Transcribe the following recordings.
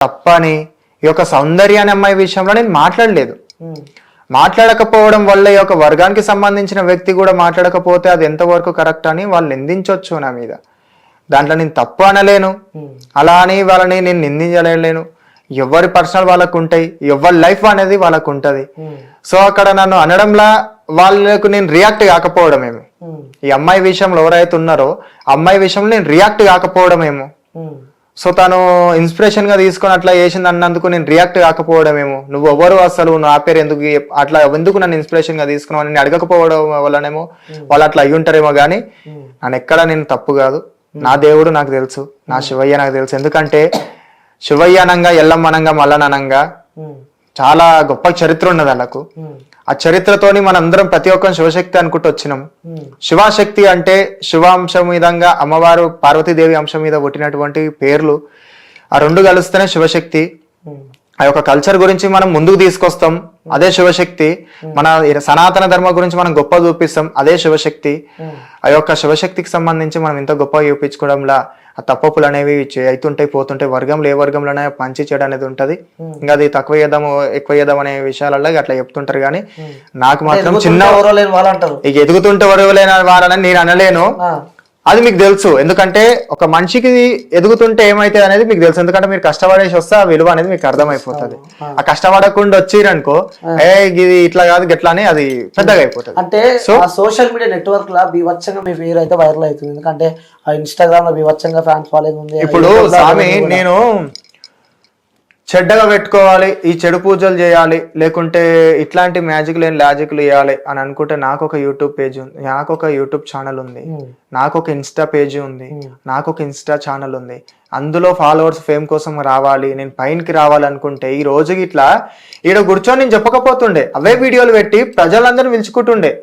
తప్పని ఈ యొక్క సౌందర్య అనే అమ్మాయి విషయంలో నేను మాట్లాడలేదు. మాట్లాడకపోవడం వల్ల ఈ యొక్క వర్గానికి సంబంధించిన వ్యక్తి కూడా మాట్లాడకపోతే అది ఎంతవరకు కరెక్ట్ అని వాళ్ళు నిందించవచ్చు నా మీద. దాంట్లో నేను తప్పు అనలేను, అలా అని వాళ్ళని నేను నిందించలేను. ఎవరి పర్సనల్ వాళ్ళకు ఉంటాయి, ఎవరి లైఫ్ అనేది వాళ్ళకు ఉంటది. సో అక్కడ నన్ను అనడంలా వాళ్ళకు నేను రియాక్ట్ కాకపోవడమేమో, ఈ అమ్మాయి విషయంలో ఎవరైతే ఉన్నారో అమ్మాయి విషయంలో నేను రియాక్ట్ కాకపోవడమేమో, సో తను ఇన్స్పిరేషన్ గా తీసుకొని అట్లా చేసింది అన్నందుకు నేను రియాక్ట్ కాకపోవడమేమో, నువ్వు ఎవరు అసలు నా పేరు ఎందుకు అట్లా ఎందుకు నన్ను ఇన్స్పిరేషన్ గా తీసుకున్నావు అని అడగకపోవడం వల్లనేమో వాళ్ళు అట్లా అయ్యి ఉంటారేమో. కానీ నన్ను ఎక్కడ నేను తప్పు కాదు, నా దేవుడు నాకు తెలుసు, నా శివయ్య నాకు తెలుసు. ఎందుకంటే శివయ్య అనంగా ఎల్లమ్మనంగా మల్లనంగా చాలా గొప్ప చరిత్ర ఉన్నది వాళ్ళకు. ఆ చరిత్రతోని మనందరం ప్రతి ఒక్కరు శివశక్తి అనుకుంటూ వచ్చినాం. శివశక్తి అంటే శివాంశం మీదంగా అమ్మవారు పార్వతీదేవి అంశం మీద పుట్టినటువంటి పేర్లు, ఆ రెండు కలిస్తేనే శివశక్తి. ఆ యొక్క కల్చర్ గురించి మనం ముందుకు తీసుకొస్తాం, అదే శివశక్తి. మన సనాతన ధర్మం గురించి మనం గొప్ప చూపిస్తాం, అదే శివశక్తి. ఆ యొక్క శివశక్తికి సంబంధించి మనం ఇంత గొప్ప చూపించుకోవడంలా ఆ తప్పులు అనేవి అవుతుంటాయి పోతుంటాయి. వర్గంలో ఏ వర్గంలోనే మంచి చెడు అనేది ఉంటది. ఇంకా అది తక్కువ చేద్దాము ఎక్కువ చేద్దాం అనే విషయాలలో అట్లా చెప్తుంటారు. కానీ నాకు మాత్రం చిన్న ఇక ఎదుగుతుంటే వరవలేని వారని నేను అనలేను, అది మీకు తెలుసు. ఎందుకంటే ఒక మనిషికి ఎదుగుతుంటే ఏమైతే అనేది మీకు తెలుసు. ఎందుకంటే మీరు కష్టపడేసి వస్తే ఆ విలువ అనేది మీకు అర్థమైపోతుంది. ఆ కష్టపడకుండా వచ్చిరనుకో ఇది ఇట్లా కాదు గట్లా అని అది పెద్దగా అయిపోతుంది. అంటే సోషల్ మీడియా నెట్వర్క్ లా బీవచ్చంగా మీ పేరు అయితే వైరల్ అవుతుంది. ఎందుకంటే ఇన్స్టాగ్రామ్ లో బీవచ్చంగా ఫ్యాన్స్ ఫాలోయింగ్ ఉంది. ఇప్పుడు స్వామి నేను చెడ్డగా పెట్టుకోవాలి, ఈ చెడు పూజలు చేయాలి, లేకుంటే ఇట్లాంటి మ్యాజిక్ లేని లాజిక్లు వేయాలి అని అనుకుంటే నాకు ఒక యూట్యూబ్ పేజ్ ఉంది, నాకు ఒక యూట్యూబ్ ఛానల్ ఉంది, నాకు ఒక ఇన్స్టా పేజ్ ఉంది, నాకు ఒక ఇన్స్టా ఛానల్ ఉంది. అందులో ఫాలోవర్స్ ఫేమ్ కోసం రావాలి, నేను పైనకి రావాలనుకుంటే ఈ రోజుకి ఇట్లా ఈడ కూర్చొని నేను చెప్పకపోతుండే, అవే వీడియోలు పెట్టి ప్రజలందరూ పిలుచుకుంటుండే.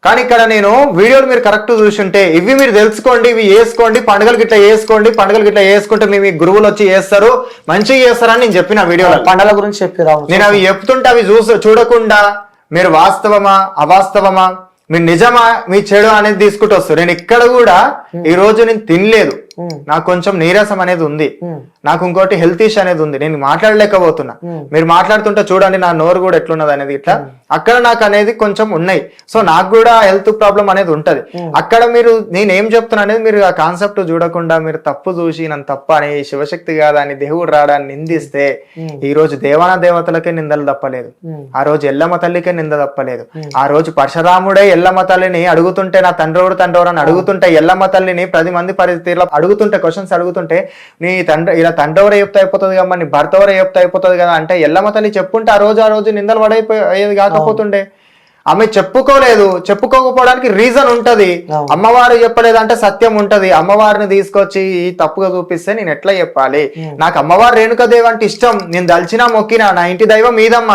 కానీ ఇక్కడ నేను వీడియోలు మీరు కరెక్ట్ చూసుంటే ఇవి మీరు తెలుసుకోండి, ఇవి వేసుకోండి, పండుగలకి ఇట్లా వేసుకోండి, పండుగలకి ఇట్లా వేసుకుంటే మీ గురువులు వచ్చి చేస్తారు, మంచిగా చేస్తారని నేను చెప్పిన వీడియోలో. పండుగల గురించి చెప్పిరా, నేను అవి చెప్తుంటే అవి చూడకుండా మీరు వాస్తవమా అవాస్తవమా, మీరు నిజమా మీ చెడు అనేది తీసుకుంటూ వస్తారు. నేను ఇక్కడ కూడా ఈ రోజు నేను తినలేదు, నాకు కొంచెం నీరసం అనేది ఉంది, నాకు ఇంకోటి హెల్త్ ఇష్యూ అనేది ఉంది, నేను మాట్లాడలేకపోతున్నా. మీరు మాట్లాడుతుంటే చూడండి నా నోరు కూడా ఎట్లున్నది అనేది, ఇట్లా అక్కడ నాకు అనేది కొంచెం ఉన్నాయి. సో నాకు కూడా హెల్త్ ప్రాబ్లం అనేది ఉంటది. అక్కడ మీరు నేను ఏం చెప్తున్నా అనేది మీరు ఆ కాన్సెప్ట్ చూడకుండా మీరు తప్పు చూసి నన్ను తప్ప అని శివశక్తి కాదా అని దేవుడు రాడాన్ని నిందిస్తే ఈ రోజు దేవాన దేవతలకే నిందలు తప్పలేదు, ఆ రోజు ఎల్లమ్మ తల్లికే నింద తప్పలేదు. ఆ రోజు పరశురాముడే ఎల్లమ్మ తల్లిని అడుగుతుంటే నా తండ్రి అని అడుగుతుంటే ఎల్లమ్మ తల్లిని 10 మంది పరిస్థితుల్లో అడుగుతుంటే క్వశ్చన్స్ అడుగుతుంటే నీ తండ్రి ఇలా తండ్రి ఎవరో చెప్తే అయిపోతుంది కదా, నీ భర్త ఎవరో చెప్తే అయిపోతుంది కదా అంటే ఎల్లమ్మ తల్లి చెప్పుంటే ఆ రోజు నిందలు పడైపోయేది కాకపోతుండే. ఆమె చెప్పుకోలేదు, చెప్పుకోకపోవడానికి రీజన్ ఉంటది. అమ్మవారు చెప్పలేదంటే సత్యం ఉంటది. అమ్మవారిని తీసుకొచ్చి తప్పుగా చూపిస్తే నేను ఎట్లా చెప్పాలి? నాకు అమ్మవారు రేణుకాదేవి అంటే ఇష్టం, నేను దల్చినా మొక్కినా, నా ఇంటి దైవం మీదమ్మ,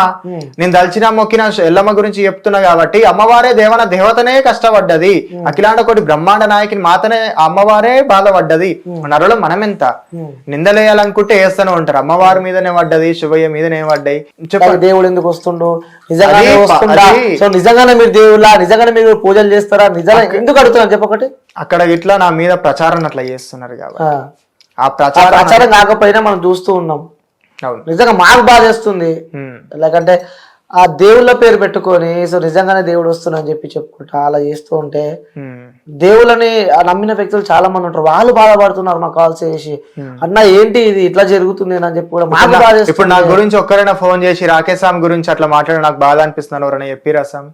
నేను దల్చినా మొక్కినా ఎల్లమ్మ గురించి చెప్తున్నా కాబట్టి అమ్మవారే దేవతనే కష్టపడ్డది, అఖిలాండ కోటి బ్రహ్మాండ నాయకిని మాతనే అమ్మవారే బాధపడ్డది. నరులో మనం ఎంత నిందలేయాలనుకుంటే వేస్తూనే ఉంటారు. అమ్మవారి మీదనే పడ్డది, శివయ్య మీదనే పడ్డాయి. చెప్పండి దేవుడు ఎందుకు వస్తుండో, నిజంగానే మీరు దేవుళ్ళ, నిజంగానే మీరు పూజలు చేస్తారా, నిజంగా ఎందుకు అడుగుతున్నారు చెప్పకటి? అక్కడ ఇట్లా నా మీద ప్రచారం అట్లా చేస్తున్నారు కాబట్టి ఆ ప్రచారం కాకపోయినా మనం చూస్తూ ఉన్నాం. నిజంగా మాకు బాధ చేస్తుంది. ఎందుకంటే ఆ దేవుళ్ళ పేరు పెట్టుకొని సో నిజంగానే దేవుడు వస్తున్నా అని చెప్పి చెప్పుకుంటా అలా చేస్తూ ఉంటే దేవుళ్ళని నమ్మిన వ్యక్తులు చాలా మంది ఉంటారు, వాళ్ళు బాధపడుతున్నారు. మాకు కాల్ చేసి అన్న ఏంటి ఇది ఇట్లా జరుగుతుంది అని చెప్పి కూడా మాకు బాధ. ఇప్పుడు నా గురించి ఒక్కరైనా ఫోన్ చేసి రాకేష్ సామ్ గురించి అట్లా మాట్లాడి నాకు బాధ అనిపిస్తున్నారు ఎవరైనా చెప్పిరా సామ్?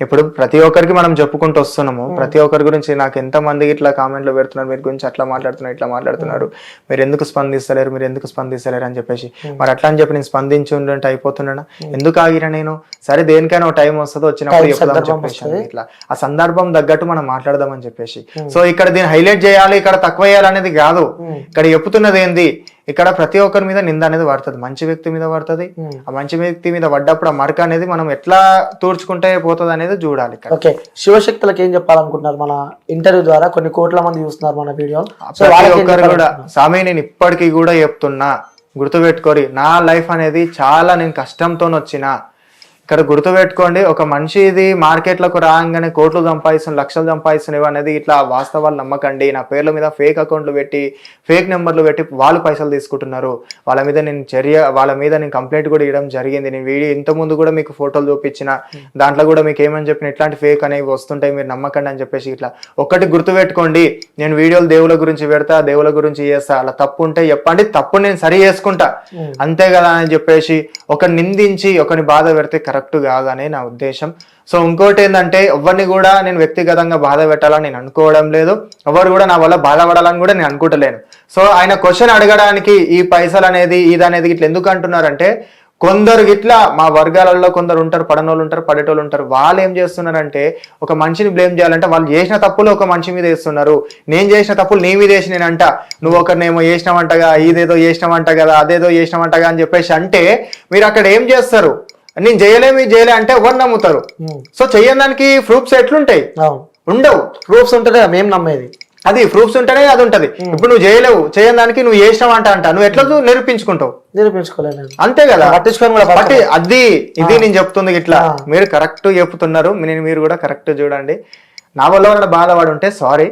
ఇప్పుడు ప్రతి ఒక్కరికి మనం చెప్పుకుంటూ వస్తున్నాము, ప్రతి ఒక్కరి గురించి నాకు ఎంత మందికి ఇట్లా కామెంట్లు పెడుతున్నారు, మీరు గురించి అట్లా మాట్లాడుతున్నారు ఇట్లా మాట్లాడుతున్నారు, మీరు ఎందుకు స్పందిస్తలేరు అని చెప్పేసి. మరి అట్లా అని చెప్పి నేను స్పందించి ఉంటే అయిపోతున్నానా? ఎందుకు ఆగిరా నేను? సరే దేనికైనా ఒక టైం వస్తుందో వచ్చినప్పుడు చెప్దామని చెప్పేసి ఇట్లా ఆ సందర్భం తగ్గట్టు మనం మాట్లాడదామని చెప్పేసి. సో ఇక్కడ దీన్ని హైలైట్ చేయాలి, ఇక్కడ తక్కువ చేయాలనేది కాదు. ఇక్కడ చెప్తున్నది ఏంది, ఇక్కడ ప్రతి ఒక్కరి మీద నింద అనేది పడుతుంది, మంచి వ్యక్తి మీద పడుతుంది. ఆ మంచి వ్యక్తి మీద పడ్డప్పుడు ఆ మరక అనేది మనం ఎట్లా తూర్చుకుంటే పోతుంది అనేది చూడాలి. ఓకే, శివశక్తులకు ఏం చెప్పాలనుకుంటున్నారు? మన ఇంటర్వ్యూ ద్వారా కొన్ని కోట్ల మంది చూస్తున్నారు మన వీడియో. ప్రతి ఒక్కరు కూడా స్వామి నేను ఇప్పటికీ కూడా చెప్తున్నా, గుర్తుపెట్టుకోరి, నా లైఫ్ అనేది చాలా నేను కష్టంతో వచ్చిన, ఇక్కడ గుర్తుపెట్టుకోండి, ఒక మనిషి ఇది మార్కెట్లోకి రాగానే కోట్లు సంపాదిస్తుంది, లక్షలు సంపాదిస్తున్నవి అనేది ఇట్లా వాస్తవాలు నమ్మకండి. నా పేర్ల మీద ఫేక్ అకౌంట్లు పెట్టి ఫేక్ నెంబర్లు పెట్టి వాళ్ళు పైసలు తీసుకుంటున్నారు. వాళ్ళ మీద నేను కంప్లైంట్ కూడా ఇవ్వడం జరిగింది. నేను వీడియో ఇంతకుముందు కూడా మీకు ఫోటోలు చూపించిన దాంట్లో కూడా మీకు ఏమని చెప్పిన ఇట్లాంటి ఫేక్ అనేవి వస్తుంటాయి, మీరు నమ్మకండి అని చెప్పేసి ఇట్లా. ఒక్కటి గుర్తుపెట్టుకోండి, నేను వీడియోలు దేవుల గురించి పెడతా, దేవుల గురించి చేస్తా, అలా తప్పు ఉంటే చెప్పండి, తప్పు నేను సరి చేసుకుంటా, అంతే కదా అని చెప్పేసి ఒక నిందించి ఒకని బాధ పెడితే కరెక్ట్ కాదనే నా ఉద్దేశం. సో ఇంకోటి ఏంటంటే, ఎవరిని కూడా నేను వ్యక్తిగతంగా బాధ పెట్టాలని నేను అనుకోవడం లేదు, ఎవరు కూడా నా వల్ల బాధపడాలని కూడా నేను అనుకుంటలేను. సో ఆయన క్వశ్చన్ అడగడానికి ఈ పైసలు అనేది ఇది అనేది ఇట్లా ఎందుకు అంటున్నారంటే, కొందరు ఇట్లా మా వర్గాలలో కొందరు ఉంటారు, పడనోళ్ళు ఉంటారు, పడేటోళ్ళు ఉంటారు. వాళ్ళు ఏం చేస్తున్నారంటే, ఒక మనిషిని బ్లేమ్ చేయాలంటే వాళ్ళు చేసిన తప్పులు ఒక మనిషి మీద వేస్తున్నారు. నేను చేసిన తప్పులు నీ మీద వేసి నేనంట, నువ్వు ఒకరినేమో చేసినావంటగా, ఇదేదో చేసినావంట కదా, అదేదో చేసినావంటగా అని చెప్పేసి అంటే, మీరు అక్కడ ఏం చేస్తారు? నేను చేయలేమి చేయలే అంటే ఎవరు నమ్ముతారు? సో చేయడానికి ప్రూఫ్స్ ఎట్లుంటాయి? ఉండవు. ప్రూఫ్స్ ఉంటేనే మేము నమ్మేది. అది ప్రూఫ్స్ ఉంటేనే అది ఉంటది. ఇప్పుడు నువ్వు చేయలేవు, చేయడానికి నువ్వు చేసినావంట నువ్వు ఎట్లా నిరూపించుకుంటావు? నిరూపించుకోలేదు, అంతే కదా. అది ఇది నేను చెప్తుంది ఇట్లా. మీరు కరెక్ట్ చెప్తున్నారు, మీరు కూడా కరెక్ట్ చూడండి. నా వల్ల వాళ్ళ బాధపడి ఉంటే సారీ,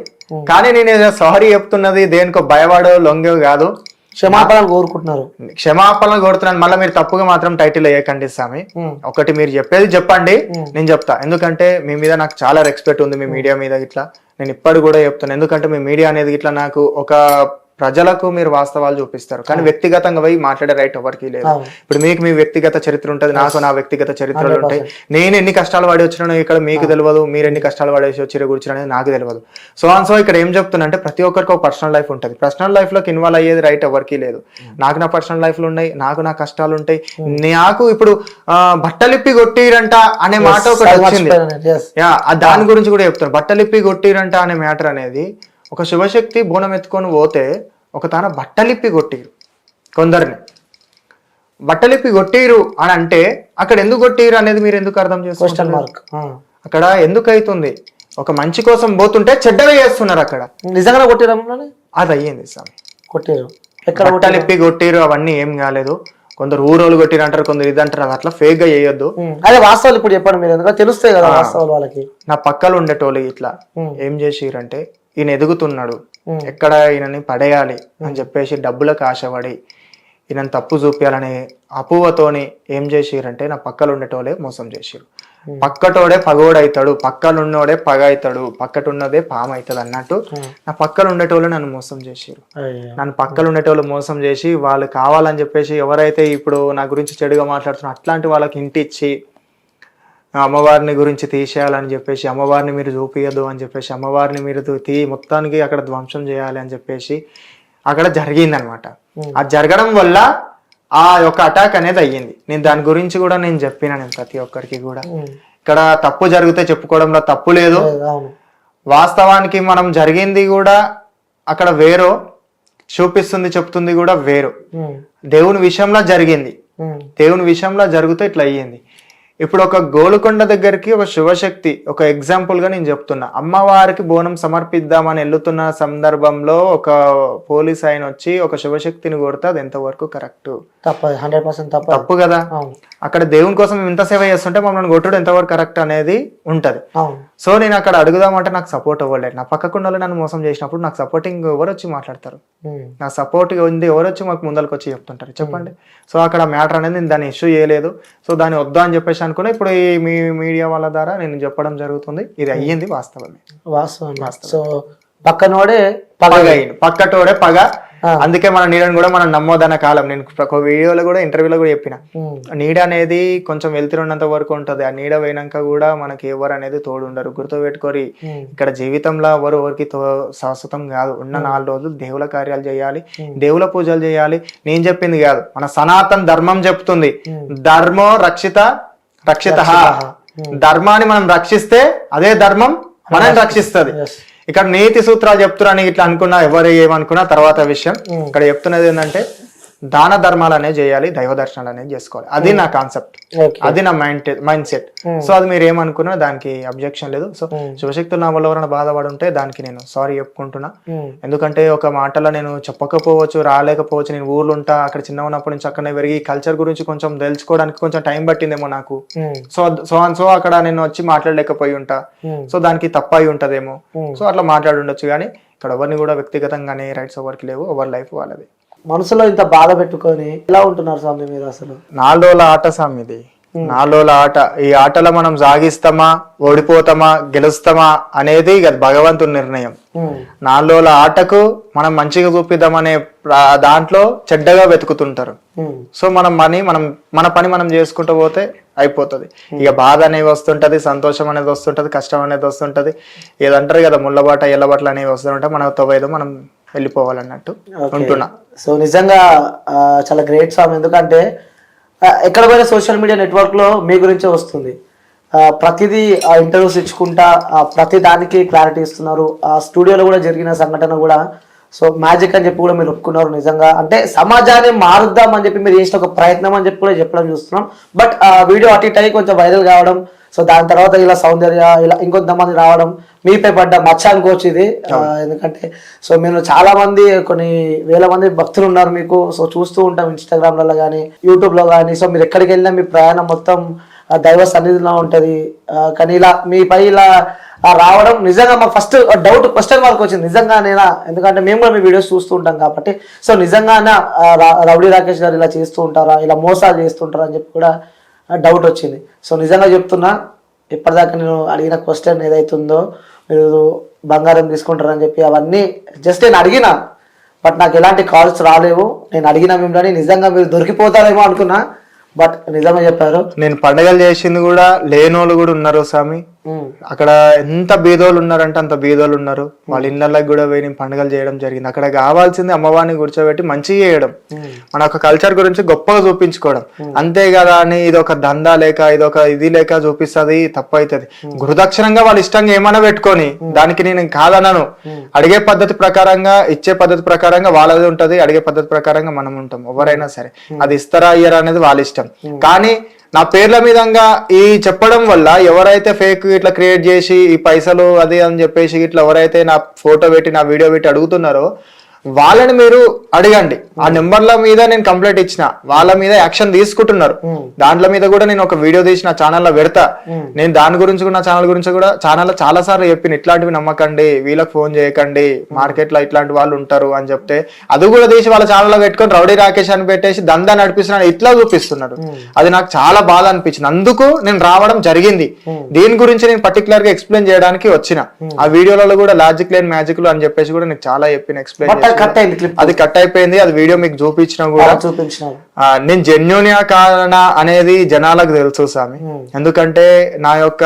కానీ నేను సారీ చెప్తున్నది దేనికో భయపడో లొంగో కాదు, క్షమాపణలు కోరుకుంటున్నారు, క్షమాపణలు కోరుతున్నాను. మళ్ళీ మీరు తప్పుగా మాత్రం టైటిల్ వేయకండి స్వామి. ఒకటి మీరు చెప్పేది చెప్పండి, నేను చెప్తా. ఎందుకంటే మీ మీద నాకు చాలా రెస్పెక్ట్ ఉంది, మీ మీడియా మీద ఇట్లా. నేను ఇప్పటి కూడా చెప్తాను, ఎందుకంటే మీ మీడియా అనేది ఇట్లా నాకు ఒక ప్రజలకు మీరు వాస్తవాలు చూపిస్తారు, కానీ వ్యక్తిగతంగా పోయి మాట్లాడే రైట్ ఎవరికి లేదు. ఇప్పుడు మీకు మీ వ్యక్తిగత చరిత్ర ఉంటుంది, నాకు నా వ్యక్తిగత చరిత్రలు ఉంటాయి. నేను ఎన్ని కష్టాలు పడి వచ్చినానో ఇక్కడ మీకు తెలియదు, మీరు ఎన్ని కష్టాలు పడేసి వచ్చి కూర్చుని అనేది నాకు తెలియదు. సో ఇక్కడ ఏం చెప్తున్నా అంటే, ప్రతి ఒక్కరికి ఒక పర్సనల్ లైఫ్ ఉంటుంది. పర్సనల్ లైఫ్ లోకి ఇన్వాల్వ్ అయ్యేది రైట్ ఎవరికి లేదు. నాకు నా పర్సనల్ లైఫ్లు ఉన్నాయి, నాకు నా కష్టాలు ఉంటాయి. నాకు ఇప్పుడు బట్టలిప్పి కొట్టిరంట అనే మాట ఒకటి వచ్చింది, దాని గురించి కూడా చెప్తాను. బట్టలిప్పి కొట్టిరంట అనే మ్యాటర్ అనేది, ఒక శివశక్తి బోనం ఎత్తుకొని పోతే ఒక తాన బట్టలిప్పి కొట్టిరు, కొందరిని బట్టలిప్పి కొట్టిరు అని అంటే అక్కడ ఎందుకు కొట్టిరు అనేది మీరు ఎందుకు అర్థం చేసుకోవాలి? అక్కడ ఎందుకు అవుతుంది? ఒక మంచి కోసం పోతుంటే చెడ్డగా చేస్తున్నారు. అక్కడ నిజంగా కొట్టిరు, అది అయ్యింది స్వామి. కొట్టిరు, బట్టలిప్పి కొట్టిరు, అవన్నీ ఏం కాలేదు. కొందరు ఊరోళ్ళు కొట్టిరు అంటారు, కొందరు ఇది అంటారు. అది అట్లా ఫేక్ గా చేయొద్దు. అదే వాస్తవాలు ఇప్పుడు చెప్పండి మీరు, ఎందుకంటే తెలుస్తాయి కదా వాస్తవాలు వాళ్ళకి. నా పక్కలు ఉండేటోళ్ళు ఇట్లా ఏం చేసిరంటే, ఈయన ఎదుగుతున్నాడు, ఎక్కడ ఈయనని పడేయాలి అని చెప్పేసి డబ్బులకు ఆశపడి ఈయనని తప్పు చూపించాలనే అపోహతోని ఏం చేసిరంటే, నా పక్కలు ఉండేటోళ్ళే మోసం చేసిరు. పక్కటోడే పగోడవుతాడు, పక్కనున్నోడే పగ అవుతాడు, పక్కటున్నదే పాము అవుతుంది అన్నట్టు నా పక్కలు ఉండేటోళ్ళు నన్ను మోసం చేసిరు. నన్ను పక్కలు ఉండేటోళ్ళు మోసం చేసి, వాళ్ళు కావాలని చెప్పేసి ఎవరైతే ఇప్పుడు నా గురించి చెడుగా మాట్లాడుతున్నా అట్లాంటి వాళ్ళకి ఇంటిచ్చి, అమ్మవారిని గురించి తీసేయాలని చెప్పేసి, అమ్మవారిని మీరు చూపియద్దు అని చెప్పేసి, అమ్మవారిని మీరు మొత్తానికి అక్కడ ధ్వంసం చేయాలి అని చెప్పేసి అక్కడ జరిగిందనమాట. అది జరగడం వల్ల ఆ యొక్క అటాక్ అనేది అయ్యింది. నేను దాని గురించి కూడా నేను చెప్పిన, నేను ప్రతి ఒక్కరికి కూడా. ఇక్కడ తప్పు జరిగితే చెప్పుకోవడంలో తప్పు లేదు. వాస్తవానికి మనం జరిగింది కూడా అక్కడ వేరో చూపిస్తుంది, చెప్తుంది కూడా వేరు. దేవుని విషయంలో జరిగింది, దేవుని విషయంలో జరిగితే ఇట్లా అయ్యింది. ఇప్పుడు ఒక గోలుకొండ దగ్గరికి ఒక శివశక్తి, ఒక ఎగ్జాంపుల్ గా నేను చెప్తున్నా, అమ్మవారికి బోనం సమర్పిద్దామని వెళ్తున్న సందర్భంలో ఒక పోలీస్ ఆయన వచ్చి ఒక శివశక్తిని కొడితే అది ఎంతవరకు కరెక్ట్? 100% తప్పు కదా. అక్కడ దేవుని కోసం ఇంత సేవ చేస్తుంటే మమ్మల్ని కొట్టుడు ఎంతవరకు కరెక్ట్ అనేది ఉంటది. సో నేను అక్కడ అడుగుదామంటే నాకు సపోర్ట్ అవ్వలేదు. నా పక్కకుండా నన్ను మోసం చేసినప్పుడు నాకు సపోర్టింగ్ ఎవరు వచ్చి మాట్లాడతారు? నా సపోర్ట్ ఉంది ఎవరు వచ్చి మాకు ముందరకు వచ్చి చెప్తుంటారు? చెప్పండి. సో అక్కడ మ్యాటర్ అనేది నేను దాన్ని ఇష్యూ చేయలేదు. సో దాన్ని వద్దా అని చెప్పేసి అనుకున్నా. ఇప్పుడు ఈ మీ మీడియా వాళ్ళ ద్వారా నేను చెప్పడం జరుగుతుంది. ఇది అయ్యింది వాస్తవమే. సో పక్కనోడే పగ, పక్కటోడే పగ. అందుకే మన నీడని కూడా మనం నమ్మోదన్న కాలం. నేను ఒక వీడియోలో కూడా, ఇంటర్వ్యూలో కూడా చెప్పిన, నీడ అనేది కొంచెం వెళ్తున్నంత వరకు ఉంటది. ఆ నీడ పోయినాక కూడా మనకి ఎవరు అనేది తోడు ఉండరు. గుర్తుపెట్టుకోరి, ఇక్కడ జీవితంలో ఎవరికి శాశ్వతం కాదు. ఉన్న 4 రోజులు దేవుల కార్యాలు చేయాలి, దేవుల పూజలు చేయాలి. నేను చెప్పింది కాదు, మన సనాతన ధర్మం చెప్తుంది. ధర్మో రక్షిత రక్షిత. ధర్మాన్ని మనం రక్షిస్తే అదే ధర్మం మనం రక్షిస్తుంది. ఇక్కడ నీతి సూత్రాలు చెప్తున్నాను ఇట్లా అనుకున్నా, ఎవరు ఏమనుకున్నా తర్వాత విషయం. ఇక్కడ చెప్తున్నది ఏంటంటే, దాన ధర్మాలు అనేది చేయాలి, దైవ దర్శనాలు అనేది చేసుకోవాలి. అది నా కాన్సెప్ట్, అది నా మైండ్ సెట్. సో అది మీరు ఏమనుకున్నా దానికి అబ్జెక్షన్ లేదు. సో శివశక్తులు నా వల్ల ఎవరైనా బాధపడి ఉంటే దానికి నేను సారీ చెప్పుకుంటున్నా. ఎందుకంటే ఒక మాటలో నేను చెప్పకపోవచ్చు, రాలేకపోవచ్చు. నేను ఊర్లో ఉంటా, అక్కడ చిన్న ఉన్నప్పటి నుంచి అక్కడనే పెరిగి కల్చర్ గురించి కొంచెం తెలుసుకోవడానికి కొంచెం టైం పట్టిందేమో నాకు. సో అక్కడ నేను వచ్చి మాట్లాడలేకపోయి ఉంటా. సో దానికి తప్పయి ఉంటదేమో. సో అట్లా మాట్లాడి ఉండొచ్చు. కానీ ఇక్కడ ఎవరిని కూడా వ్యక్తిగతంగానే రైట్స్ ఎవరికి లేవు, ఎవరి లైఫ్ వాళ్ళది. మనసులో ఇంత బాధ పెట్టుకొని ఎలా ఉంటున్నారు స్వామి మీరు? అసలు 4 రోజుల ఆట స్వామి ఇది, 4 రోజుల ఆట. ఈ ఆటలో మనం సాగిస్తామా, ఓడిపోతామా, గెలుస్తామా అనేది భగవంతుని నిర్ణయం. 4 రోజుల ఆటకు మనం మంచిగా చూపిద్దామనే దాంట్లో చెడ్డగా వెతుకుతుంటారు. సో మన పని మనం చేసుకుంటూ పోతే అయిపోతుంది. ఇక బాధ అనేది వస్తుంటది, సంతోషం అనేది వస్తుంటది, కష్టం అనేది వస్తుంటది. ఏదంటారు కదా ముళ్ళబాట ఎల్లబాటలు అనేవి వస్తుంటాయి. మన తవ్వేదో మనం వెళ్ళిపోవాలన్నట్టు ఉంటున్నా. సో నిజంగా చాలా గ్రేట్ స్వామి. ఎందుకంటే ఎక్కడ పోయినా సోషల్ మీడియా నెట్వర్క్ లో మీ గురించే వస్తుంది. ప్రతిదీ ఇంటర్వ్యూస్ ఇచ్చుకుంటా ప్రతి దానికి క్లారిటీ ఇస్తున్నారు. ఆ స్టూడియోలో కూడా జరిగిన సంఘటన కూడా సో మ్యాజిక్ అని చెప్పి కూడా మీరు ఒప్పుకున్నారు. నిజంగా అంటే సమాజాన్ని మారుద్దాం అని చెప్పి మీరు చేసిన ఒక ప్రయత్నం అని చెప్పి కూడా చెప్పడం చూస్తున్నాం. బట్ ఆ వీడియో అటు ఇటు అయ్యి కొంచెం వైరల్ కావడం, సో దాని తర్వాత ఇలా సౌందర్య ఇలా ఇంకొంతమంది రావడం మీపై పడ్డ మచ్చ అనుకోవచ్చు ఇది. ఎందుకంటే సో మీరు చాలా మంది కొన్ని వేల మంది భక్తులు ఉన్నారు మీకు. సో చూస్తూ ఉంటాం ఇన్స్టాగ్రామ్లలో కానీ యూట్యూబ్లో కానీ. సో మీరు ఎక్కడికి వెళ్ళినా మీ ప్రయాణం మొత్తం దైవ సన్నిధిలో ఉంటుంది. కానీ ఇలా మీపై ఇలా రావడం నిజంగా మా ఫస్ట్ డౌట్ క్వశ్చన్ మార్క్ వచ్చింది, నిజంగా నేనా? ఎందుకంటే మేము కూడా మీ వీడియోస్ చూస్తూ ఉంటాం కాబట్టి. సో నిజంగానే రౌడీ రాకేష్ గారు ఇలా చేస్తూ ఉంటారా, ఇలా మోసాలు చేస్తుంటారా అని చెప్పి కూడా డౌట్ వచ్చింది. సో నిజంగా చెప్తున్నా, ఇప్పటిదాకా నేను అడిగిన క్వశ్చన్ ఏదైతుందో మీరు బంగారం తీసుకుంటారని చెప్పి అవన్నీ జస్ట్ నేను అడిగినా, బట్ నాకు ఎలాంటి కాల్స్ రాలేవు. నేను అడిగిన మిమ్మల్ని నిజంగా మీరు దొరికిపోతారేమో అనుకున్నా, బట్ నిజమే చెప్పారు. నేను పండుగలు చేసింది కూడా లేనోళ్ళు కూడా ఉన్నారు స్వామి. అక్కడ ఎంత బీదోళ్ళు ఉన్నారంటే అంత బీదోళ్ళు ఉన్నారు. వాళ్ళ ఇళ్ళకి కూడా పోయి నేను పండుగలు చేయడం జరిగింది. అక్కడ కావాల్సింది అమ్మవారిని కూర్చోబెట్టి మంచిగా చేయడం, మన ఒక కల్చర్ గురించి గొప్పగా చూపించుకోవడం. అంతే కదా అని ఇది ఒక దందా లేక ఇదొక ఇది లేక చూపిస్తుంది, తప్పు అవుతుంది. గురుదక్షిణంగా వాళ్ళు ఇష్టంగా ఏమైనా పెట్టుకొని దానికి నేను కాదన్నాను. అడిగే పద్ధతి ప్రకారంగా, ఇచ్చే పద్ధతి ప్రకారంగా వాళ్ళది ఉంటది, అడిగే పద్ధతి ప్రకారంగా మనం ఉంటాం. ఎవరైనా సరే అది ఇస్తారా ఇయ్యరా అనేది వాళ్ళ ఇష్టం. కానీ నా పేర్ల మీదంగా ఈ చెప్పడం వల్ల ఎవరైతే ఫేక్ ఇట్లా క్రియేట్ చేసి ఈ పైసలు అది అని చెప్పేసి ఇట్లా ఎవరైతే నా ఫోటో పెట్టి నా వీడియో పెట్టి అడుగుతున్నారో వాళ్ళని మీరు అడగండి. ఆ నెంబర్ల మీద నేను కంప్లైంట్ ఇచ్చిన, వాళ్ళ మీద యాక్షన్ తీసుకుంటున్నారు. దాంట్లో మీద కూడా నేను ఒక వీడియో తీసి నా ఛానల్లో పెడతా. నేను దాని గురించి కూడా, నా ఛానల్ గురించి కూడా ఛానల్లో చాలా సార్లు చెప్పిన, ఇట్లాంటివి నమ్మకండి, వీళ్ళకి ఫోన్ చేయకండి, మార్కెట్ లో ఇట్లాంటి వాళ్ళు ఉంటారు అని చెప్తే అది కూడా తీసి వాళ్ళ ఛానల్లో పెట్టుకొని రౌడీ రాకేష్ అని పెట్టేసి దందా నడిపిస్తున్నాడు, ఇట్లా చూపిస్తున్నాడు. అది నాకు చాలా బాధ అనిపించింది. అందుకు నేను రావడం జరిగింది. దీని గురించి నేను పర్టికులర్ గా ఎక్స్ప్లెయిన్ చేయడానికి వచ్చిన. ఆ వీడియోలలో కూడా లాజిక్ లేని మ్యాజిక్ అని చెప్పేసి కూడా నేను చాలా చెప్పిన, ఎక్స్ప్లెయిన్. అది కట్ అయిపోయింది. అది వీడియో మీకు చూపించిన కూడా నేను జెన్యున్ కానా అనేది జనాలకు తెలుసు స్వామి. ఎందుకంటే నా యొక్క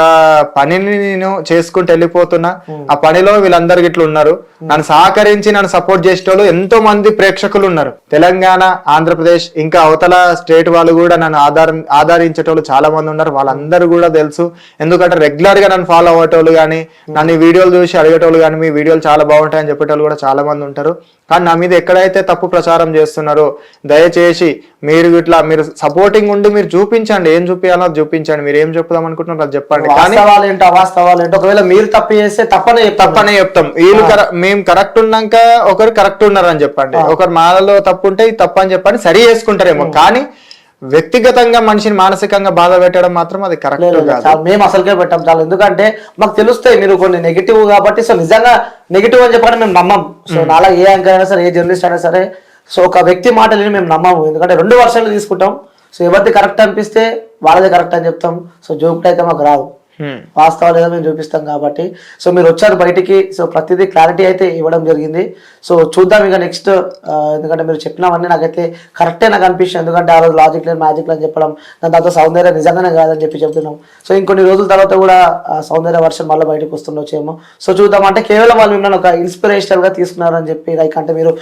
పనిని నేను చేసుకుంటూ వెళ్ళిపోతున్నా. ఆ పనిలో వీళ్ళందరికి ఇట్లా ఉన్నారు. నన్ను సహకరించి నన్ను సపోర్ట్ చేసేటోళ్ళు ఎంతో మంది ప్రేక్షకులు ఉన్నారు. తెలంగాణ, ఆంధ్రప్రదేశ్, ఇంకా అవతల స్టేట్ వాళ్ళు కూడా నన్ను ఆదరించేటోళ్ళు చాలా మంది ఉన్నారు. వాళ్ళందరూ కూడా తెలుసు. ఎందుకంటే రెగ్యులర్ గా నన్ను ఫాలో అయ్యేటోళ్ళు కానీ, నన్ను వీడియోలు చూసి అడిగేటోళ్ళు కానీ, మీ వీడియోలు చాలా బాగుంటాయని చెప్పేటోళ్ళు కూడా చాలా మంది ఉంటారు. కానీ నా మీద ఎక్కడైతే తప్పు ప్రచారం చేస్తున్నారో దయచేసి మీరు ఇట్లా మీరు సపోర్టింగ్ ఉండి మీరు చూపించండి. ఏం చూపించాలో చూపించండి. మీరు ఏం చెప్దాం అనుకుంటున్నారు అది చెప్పండి. కానీ ఒకవేళ మీరు తప్పు చేస్తే తప్పనే చెప్తాం. వీళ్ళు మేము కరెక్ట్ ఉన్నాక ఒకరు కరెక్ట్ ఉన్నారని చెప్పండి, ఒకరు మాలో తప్పు ఉంటే ఇది తప్పు అని చెప్పండి, సరి చేసుకుంటారేమో. కానీ వ్యక్తిగతంగా మనిషిని మానసికంగా బాధ పెట్టడం మాత్రం అది కరెక్ట్ కాదు. మేము అసలుకే పెట్టాం చాలా. ఎందుకంటే మాకు తెలుస్తాయి మీరు కొన్ని నెగిటివ్ కాబట్టి. సో నిజంగా నెగిటివ్ అని చెప్పండి మేము నమ్మం. సో నాలా ఏ యాంకర్ అయినా సరే, ఏ జర్నలిస్ట్ అయినా సరే, సో ఒక వ్యక్తి మాటలని మేము నమ్మము. ఎందుకంటే 2 వర్షాలు తీసుకుంటాం. సో ఎవరిది కరెక్ట్ అనిపిస్తే వాళ్ళదే కరెక్ట్ అని చెప్తాం. సో జోకులు అయితే మాకు రావు, వాస్తవాలు ఏదో మేము చూపిస్తాం కాబట్టి. సో మీరు వచ్చారు బయటికి. సో ప్రతిదీ క్లారిటీ అయితే ఇవ్వడం జరిగింది. సో చూద్దాం ఇక నెక్స్ట్. ఎందుకంటే మీరు చెప్పినవన్నీ నాకైతే కరెక్టే నాకు అనిపిస్తుంది. ఎందుకంటే ఆ రోజు లాజిక్ లేని మ్యాజిక్ అని చెప్పడం, దాని తర్వాత సౌందర్య నిజంగానే కాదని చెప్పి చెప్తున్నాం. సో ఇంకొన్ని రోజుల తర్వాత కూడా సౌందర్య వర్షన్ మళ్ళీ బయటకు వస్తుండొచ్చేమో. సో చూద్దాం. అంటే కేవలం వాళ్ళు మిమ్మల్ని ఒక ఇన్స్పిరేషనల్ గా తీసుకున్నారని చెప్పి, లైక్ అంటే మీరు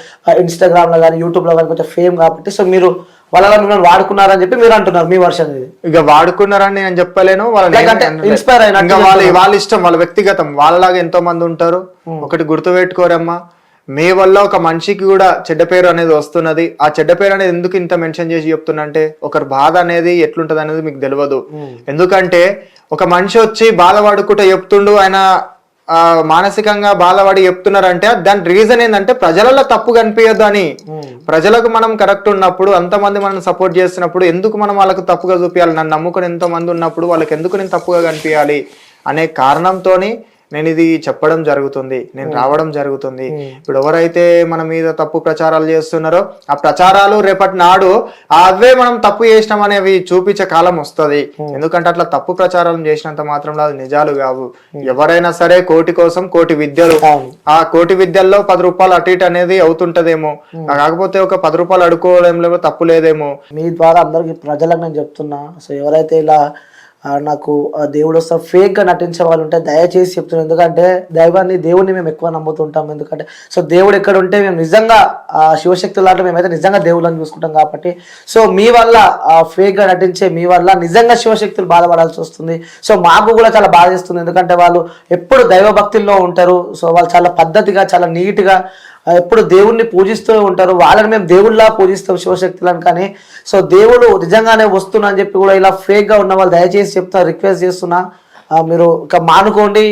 ఇన్స్టాగ్రామ్ లో కానీ యూట్యూబ్ లో కానీ కొంచెం ఫేమ్ కాబట్టి, సో మీరు వాళ్ళ మిమ్మల్ని వాడుకున్నారని చెప్పి మీరు అంటున్నారు. మీ వర్షన్ ఇది ఇక వాడుకున్నారని నేను చెప్పలేను. ఇన్స్పైర్ అయినా వాళ్ళ ఇష్టం, వాళ్ళ వ్యక్తిగతం. వాళ్ళలాగా ఎంతో మంది ఉంటారు. ఒకటి గుర్తుపెట్టుకోరమ్మా, మీ వల్ల ఒక మనిషికి కూడా చెడ్డ పేరు అనేది వస్తున్నది. ఆ చెడ్డ పేరు అనేది ఎందుకు ఇంత మెన్షన్ చేసి చెప్తున్నా అంటే ఒకరి బాధ అనేది ఎట్లుంటది అనేది మీకు తెలియదు. ఎందుకంటే ఒక మనిషి వచ్చి బాధపడుకుంటే చెప్తుండు, ఆయన మానసికంగా బాధపడి చెప్తున్నారంటే దాని రీజన్ ఏంటంటే ప్రజలలో తప్పు కనిపించద్దు అని. ప్రజలకు మనం కరెక్ట్ ఉన్నప్పుడు, అంతమంది మనం సపోర్ట్ చేస్తున్నప్పుడు ఎందుకు మనం వాళ్ళకు తప్పుగా చూపించాలి? నన్ను నమ్ముకొని ఎంతో మంది ఉన్నప్పుడు వాళ్ళకి ఎందుకు నేను తప్పుగా కనిపించాలి అనే కారణంతోని నేను ఇది చెప్పడం జరుగుతుంది, నేను రావడం జరుగుతుంది. ఇప్పుడు ఎవరైతే మన మీద తప్పు ప్రచారాలు చేస్తున్నారో ఆ ప్రచారాలు రేపటి నాడు అవే మనం తప్పు చేసినాం అనేవి చూపించే కాలం వస్తుంది. ఎందుకంటే అట్లా తప్పు ప్రచారం చేసినంత మాత్రంలో అది నిజాలు కావు. ఎవరైనా సరే కోటి కోసం కోటి విద్యలు, ఆ కోటి విద్యల్లో 10 రూపాయలు అటు ఇటు అనేది అవుతుంటదేమో, కాకపోతే ఒక 10 రూపాయలు అడుకోవడంలో తప్పు లేదేమో. మీ ద్వారా అందరికి ప్రజలకు నేను చెప్తున్నా, సో ఎవరైతే ఇలా నాకు దేవుడు వస్తా ఫేక్ గా నటించే వాళ్ళు ఉంటే దయచేసి చెప్తున్నాను. ఎందుకంటే దేవుడిని మేము ఎక్కువ నమ్ముతుంటాం. ఎందుకంటే సో దేవుడు ఎక్కడ ఉంటే మేము నిజంగా శివశక్తి లాంటి మేమైతే నిజంగా దేవుళ్ళని చూసుకుంటాం. కాబట్టి సో మీ వల్ల ఫేక్ గా నటించే మీ వల్ల నిజంగా శివశక్తులు బాధపడాల్సి వస్తుంది. సో మాకు కూడా చాలా బాధేస్తుంది. ఎందుకంటే వాళ్ళు ఎప్పుడు దైవ భక్తుల్లో ఉంటారు. సో వాళ్ళు చాలా పద్ధతిగా, చాలా నీట్ గా ఎప్పుడు దేవుణ్ణి పూజిస్తూ ఉంటారు. వాళ్ళని మేము దేవుళ్ళ పూజిస్తాం, శివశక్తులను. కానీ సో దేవుడు నిజంగానే వస్తున్నా అని చెప్పి కూడా ఇలా ఫేక్ గా ఉన్న వాళ్ళు దయచేసి చెప్తా, రిక్వెస్ట్ చేస్తున్నా, మీరు ఇక మానుకోండి.